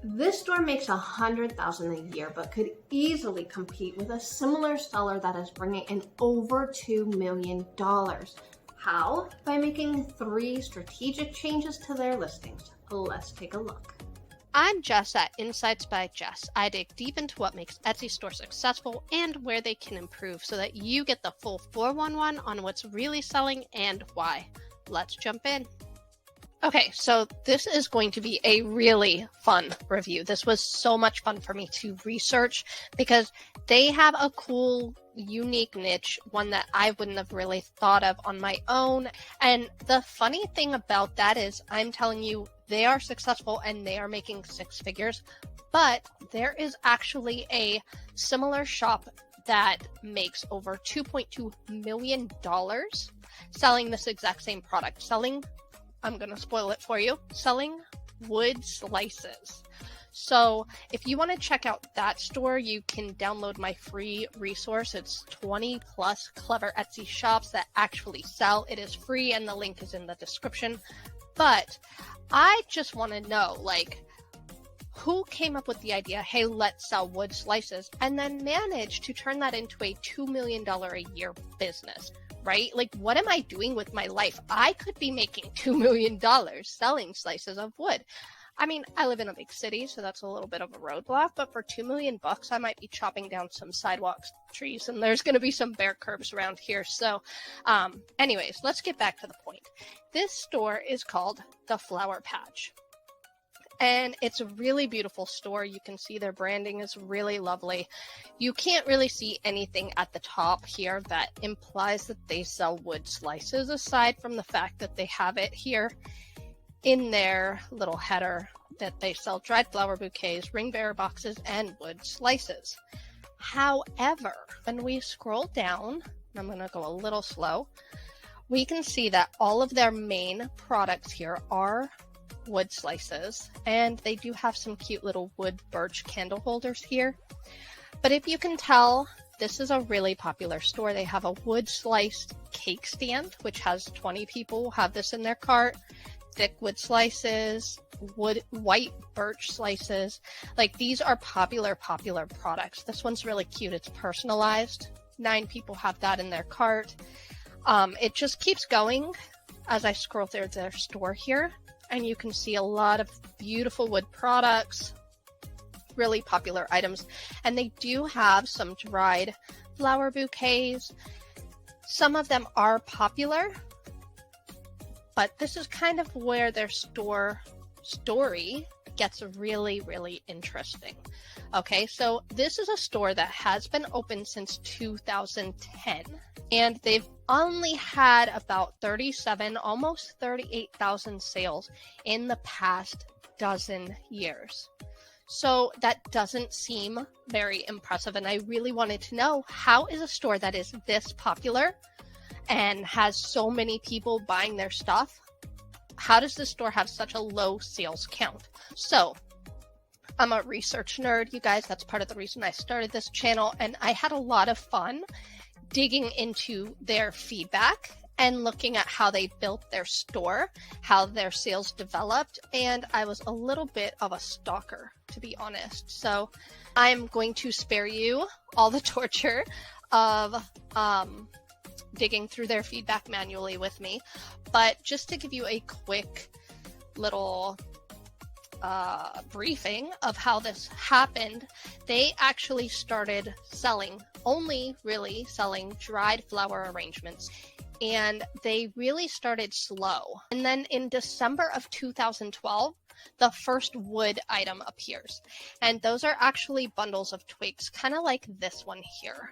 This store makes $100,000 a year, but could easily compete with a similar seller that is bringing in over $2 million. How? By making 3 strategic changes to their listings. Let's take a look. I'm Jess at Insights by Jess. I dig deep into what makes Etsy stores successful and where they can improve so that you get the full 411 on what's really selling and why. Let's jump in. Okay, so this is going to be a really fun review. This was so much fun for me to research because they have a cool, unique niche, one that I wouldn't have really thought of on my own. And the funny thing about that is I'm telling you, they are successful and they are making 6 figures, but there is actually a similar shop that makes over $2.2 million selling this exact same product, I'm going to spoil it for you, selling wood slices. So if you want to check out that store, you can download my free resource. It's 20 plus clever Etsy shops that actually sell. It is free and the link is in the description. But I just want to know, who came up with the idea, hey, let's sell wood slices, and then managed to turn that into a $2 million a year business, right? What am I doing with my life? I could be making $2 million selling slices of wood. I mean, I live in a big city, so that's a little bit of a roadblock, but for $2 million, I might be chopping down some sidewalks, trees, and there's going to be some bare curbs around here. So anyways, let's get back to the point. This store is called The Flower Patch. And it's a really beautiful store. You can see their branding is really lovely. You can't really see anything at the top here that implies that they sell wood slices, aside from the fact that they have it here in their little header that they sell dried flower bouquets, ring bearer boxes, and wood slices. However, when we scroll down, I'm going to go a little slow, we can see that all of their main products here are wood slices, and they do have some cute little wood birch candle holders here. But if you can tell, this is a really popular store. They have a wood sliced cake stand, which has 20 people have this in their cart. Thick wood slices, white birch slices. These are popular products. This one's really cute. It's personalized. 9 people have that in their cart. It just keeps going as I scroll through their store here. And you can see a lot of beautiful wood products, really popular items. And they do have some dried flower bouquets. Some of them are popular, but this is kind of where their story gets really, really interesting. Okay, so this is a store that has been open since 2010, and they've only had about 37, almost 38,000 sales in the past dozen years. So that doesn't seem very impressive, and I really wanted to know, how is a store that is this popular and has so many people buying their stuff, how does this store have such a low sales count? So I'm a research nerd, you guys. That's part of the reason I started this channel, and I had a lot of fun digging into their feedback and looking at how they built their store, how their sales developed, and I was a little bit of a stalker, to be honest. So I'm going to spare you all the torture of digging through their feedback manually with me, but just to give you a quick little briefing of how this happened, they actually started only really selling dried flower arrangements, and they really started slow. And then in December of 2012, the first wood item appears, and those are actually bundles of twigs, kind of like this one here.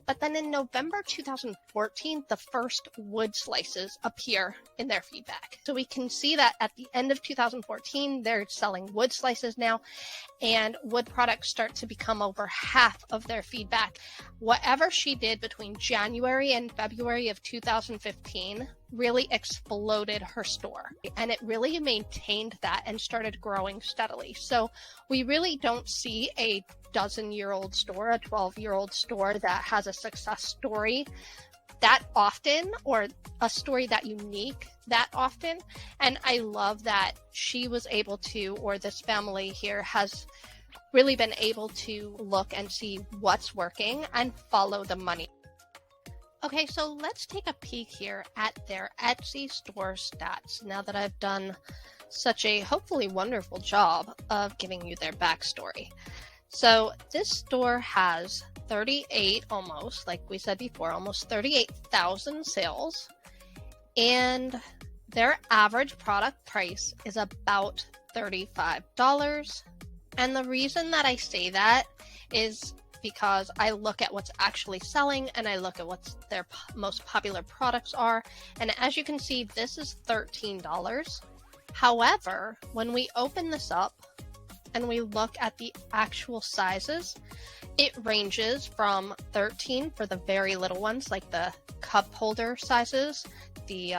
But then in November 2014, the first wood slices appear in their feedback. So we can see that at the end of 2014, they're selling wood slices now, and wood products start to become over half of their feedback. Whatever she did between January and February of 2015 really exploded her store, and it really maintained that and started growing steadily. So we really don't see a dozen-year-old store, a 12-year-old store that has a success story that often, or a story that unique that often. And I love that she was able to, or this family here has really been able to look and see what's working and follow the money. Okay, so let's take a peek here at their Etsy store stats now that I've done such a hopefully wonderful job of giving you their backstory. So this store has 38, almost, like we said before, almost 38,000 sales, and their average product price is about $35. And the reason that I say that is because I look at what's actually selling and I look at what their most popular products are. And as you can see, this is $13. However, when we open this up and we look at the actual sizes, it ranges from 13 for the very little ones, like the cup holder sizes, the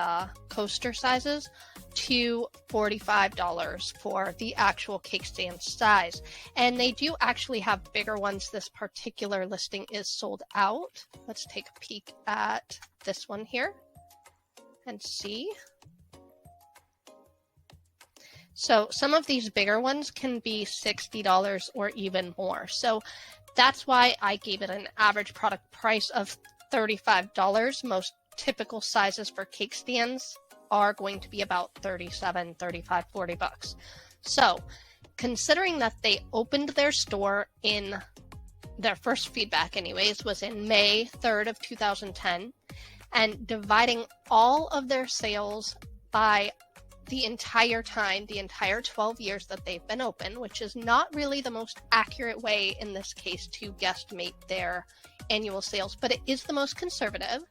coaster sizes, to $45 for the actual cake stand size. And they do actually have bigger ones. This particular listing is sold out. Let's take a peek at this one here and see. So some of these bigger ones can be $60 or even more. So that's why I gave it an average product price of $35. Most typical sizes for cake stands are going to be about $37, $35, $40. So considering that they opened their store in, their first feedback anyways, was in May 3rd of 2010, and dividing all of their sales by the entire time, the entire 12 years that they've been open, which is not really the most accurate way in this case to guesstimate their annual sales, but it is the most conservative.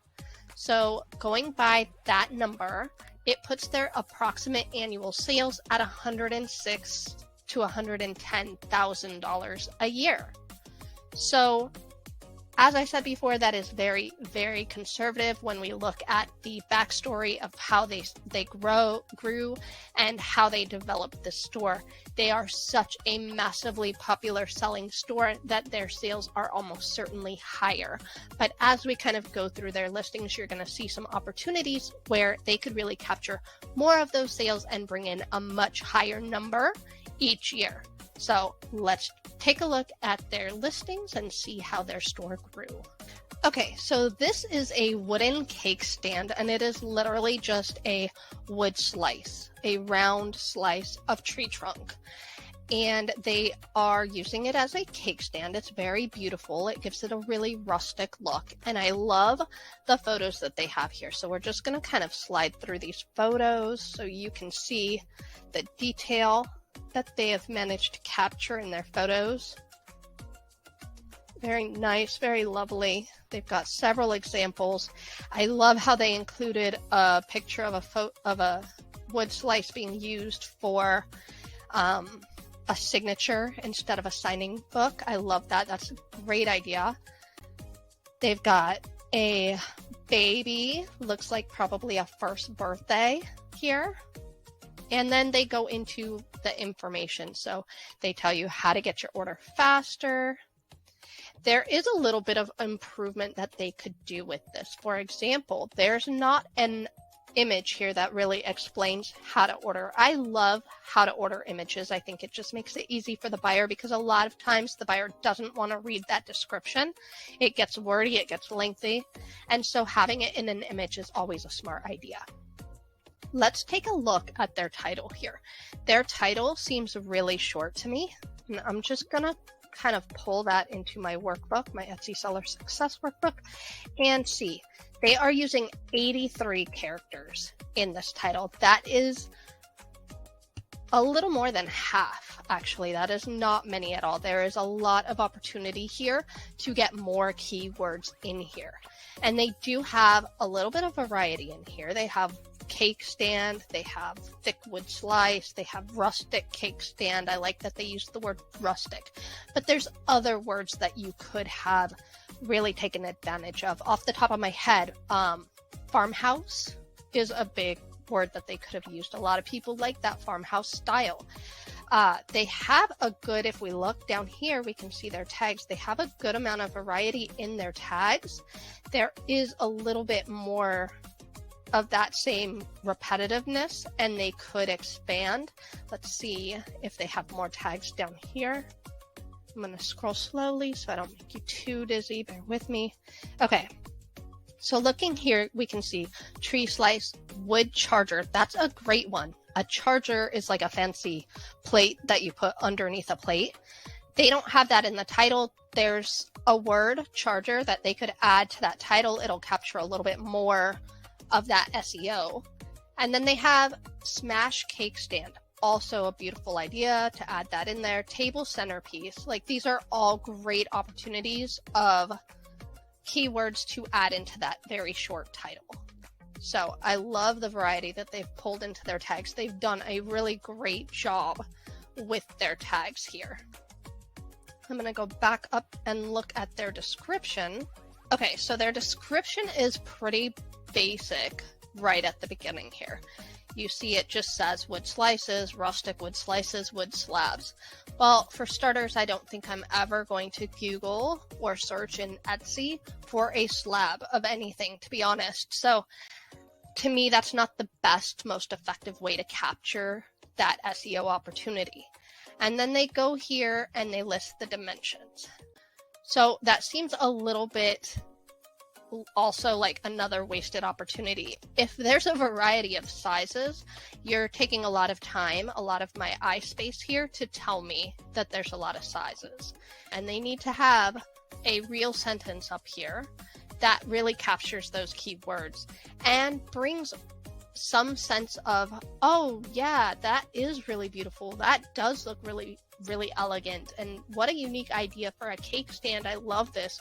So going by that number, it puts their approximate annual sales at $106,000 to $110,000 a year. So as I said before, that is very, very conservative when we look at the backstory of how they grew and how they developed the store. They are such a massively popular selling store that their sales are almost certainly higher. But as we kind of go through their listings, you're going to see some opportunities where they could really capture more of those sales and bring in a much higher number each year. So let's take a look at their listings and see how their store grew. Okay, so this is a wooden cake stand, and it is literally just a wood slice, a round slice of tree trunk. And they are using it as a cake stand. It's very beautiful. It gives it a really rustic look. And I love the photos that they have here. So we're just going to kind of slide through these photos so you can see the detail that they have managed to capture in their photos. Very nice, very lovely. They've got several examples. I love how they included a picture of a wood slice being used for a signature instead of a signing book. I love that. That's a great idea. They've got a baby, looks like probably a first birthday here. And then they go into the information. So they tell you how to get your order faster. There is a little bit of improvement that they could do with this. For example, there's not an image here that really explains how to order. I love how to order images. I think it just makes it easy for the buyer because a lot of times the buyer doesn't want to read that description. It gets wordy, it gets lengthy. And so having it in an image is always a smart idea. Let's take a look at their title here. Their title seems really short to me, and I'm just gonna kind of pull that into my workbook, my Etsy Seller Success Workbook, and see. They are using 83 characters in this title. That is a little more than half, actually. That is not many at all. There is a lot of opportunity here to get more keywords in here. And they do have a little bit of variety in here. They have cake stand, they have thick wood slice, they have rustic cake stand. I like that they use the word rustic, but there's other words that you could have really taken advantage of. Off the top of my head, farmhouse is a big word that they could have used. A lot of people like that farmhouse style. They have a good, if we look down here, we can see their tags. They have a good amount of variety in their tags. There is a little bit more of that same repetitiveness, and they could expand. Let's see if they have more tags down here. I'm going to scroll slowly so I don't make you too dizzy. Bear with me. Okay. So looking here, we can see tree slice, wood charger. That's a great one. A charger is like a fancy plate that you put underneath a plate. They don't have that in the title. There's a word, charger, that they could add to that title. It'll capture a little bit more of that SEO. And then they have smash cake stand. Also a beautiful idea to add that in there. Table centerpiece. Like, these are all great opportunities of keywords to add into that very short title. So I love the variety that they've pulled into their tags. They've done a really great job with their tags here. I'm going to go back up and look at their description. Okay, so their description is pretty basic right at the beginning here. You see it just says wood slices, rustic wood slices, wood slabs. Well, for starters, I don't think I'm ever going to Google or search in Etsy for a slab of anything, to be honest. So to me, that's not the best, most effective way to capture that SEO opportunity. And then they go here and they list the dimensions. So that seems a little bit also like another wasted opportunity. If there's a variety of sizes, you're taking a lot of time, a lot of my eye space here to tell me that there's a lot of sizes. And they need to have a real sentence up here that really captures those keywords and brings some sense of, oh yeah, that is really beautiful. That does look really, really elegant. And what a unique idea for a cake stand. I love this.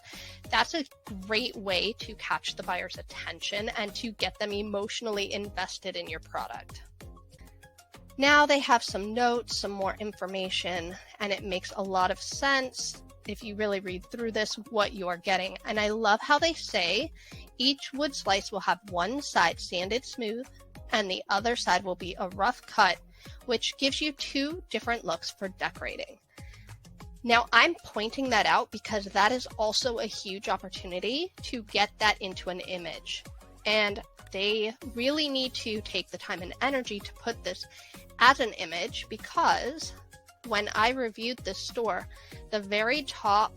That's a great way to catch the buyer's attention and to get them emotionally invested in your product. Now they have some notes, some more information, and it makes a lot of sense if you really read through this, what you are getting. And I love how they say each wood slice will have one side sanded smooth and the other side will be a rough cut, which gives you two different looks for decorating. Now I'm pointing that out because that is also a huge opportunity to get that into an image. And they really need to take the time and energy to put this as an image, because when I reviewed this store, the very top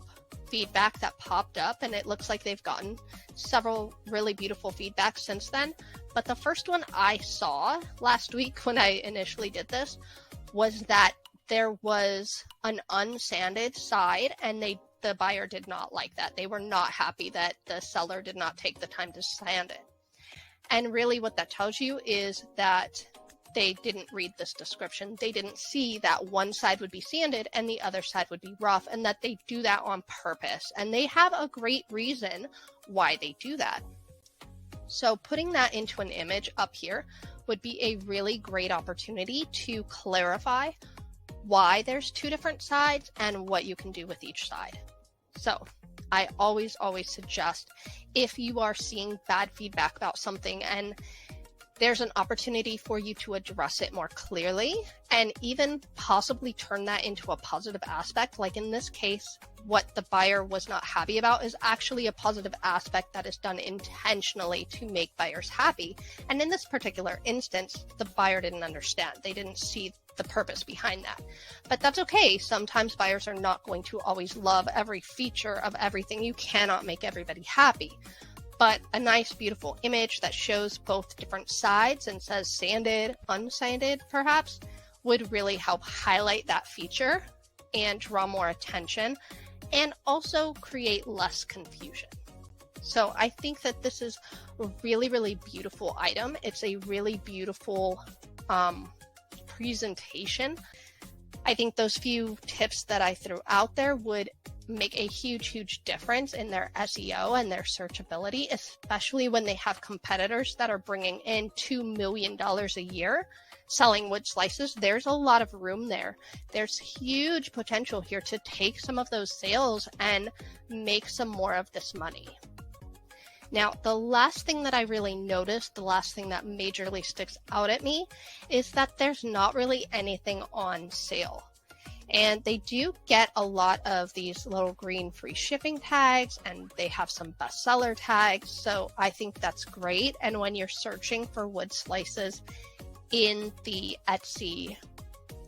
feedback that popped up, and it looks like they've gotten several really beautiful feedbacks since then, but the first one I saw last week when I initially did this was that there was an unsanded side, and the buyer did not like that. They were not happy that the seller did not take the time to sand it. And really what that tells you is that they didn't read this description. They didn't see that one side would be sanded and the other side would be rough, and that they do that on purpose. And they have a great reason why they do that. So putting that into an image up here would be a really great opportunity to clarify why there's two different sides and what you can do with each side. So I always suggest, if you are seeing bad feedback about something and there's an opportunity for you to address it more clearly and even possibly turn that into a positive aspect. Like in this case, what the buyer was not happy about is actually a positive aspect that is done intentionally to make buyers happy. And in this particular instance, the buyer didn't understand. They didn't see the purpose behind that. But that's okay. Sometimes buyers are not going to always love every feature of everything. You cannot make everybody happy. But a nice, beautiful image that shows both different sides and says sanded, unsanded, perhaps, would really help highlight that feature and draw more attention and also create less confusion. So I think that this is a really, really beautiful item. It's a really beautiful presentation. I think those few tips that I threw out there would make a huge difference in their SEO and their searchability, especially when they have competitors that are bringing in $2 million a year selling wood slices. There's a lot of room there. There's huge potential here to take some of those sales and make some more of this money. Now, the last thing that I really noticed, the last thing that majorly sticks out at me, is that there's not really anything on sale. And they do get a lot of these little green free shipping tags, and they have some bestseller tags. So I think that's great. And when you're searching for wood slices in the Etsy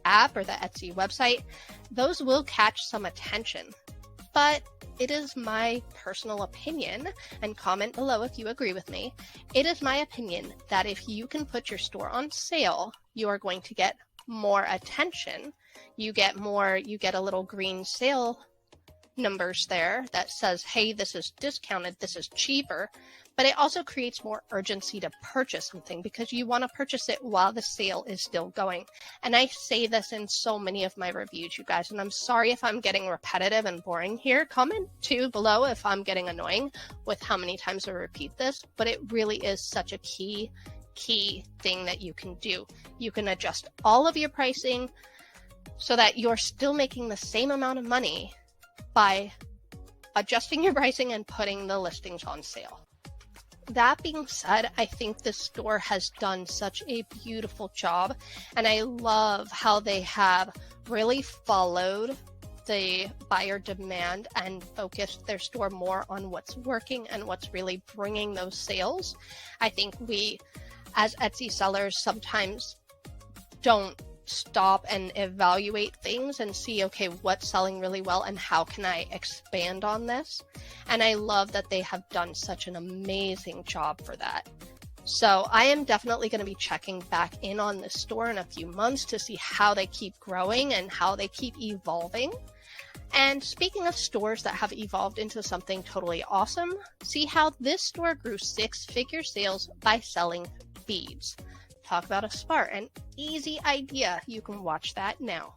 app or the Etsy website, those will catch some attention. But it is my personal opinion, and comment below if you agree with me. It is my opinion that if you can put your store on sale, you are going to get more attention. You get a little green sale numbers there that says, hey, this is discounted, this is cheaper. But it also creates more urgency to purchase something because you want to purchase it while the sale is still going. And I say this in so many of my reviews, you guys, and I'm sorry if I'm getting repetitive and boring here. Comment too below if I'm getting annoying with how many times I repeat this, but it really is such a key thing that you can do. You can adjust all of your pricing so that you're still making the same amount of money by adjusting your pricing and putting the listings on sale. That being said, I think this store has done such a beautiful job, and I love how they have really followed the buyer demand and focused their store more on what's working and what's really bringing those sales. I think we, as Etsy sellers, sometimes don't stop and evaluate things and see, okay, what's selling really well and how can I expand on this? And I love that they have done such an amazing job for that. So I am definitely going to be checking back in on this store in a few months to see how they keep growing and how they keep evolving. And speaking of stores that have evolved into something totally awesome, see how this store grew 6-figure sales by selling beads. Talk about a smart and easy idea. You can watch that now.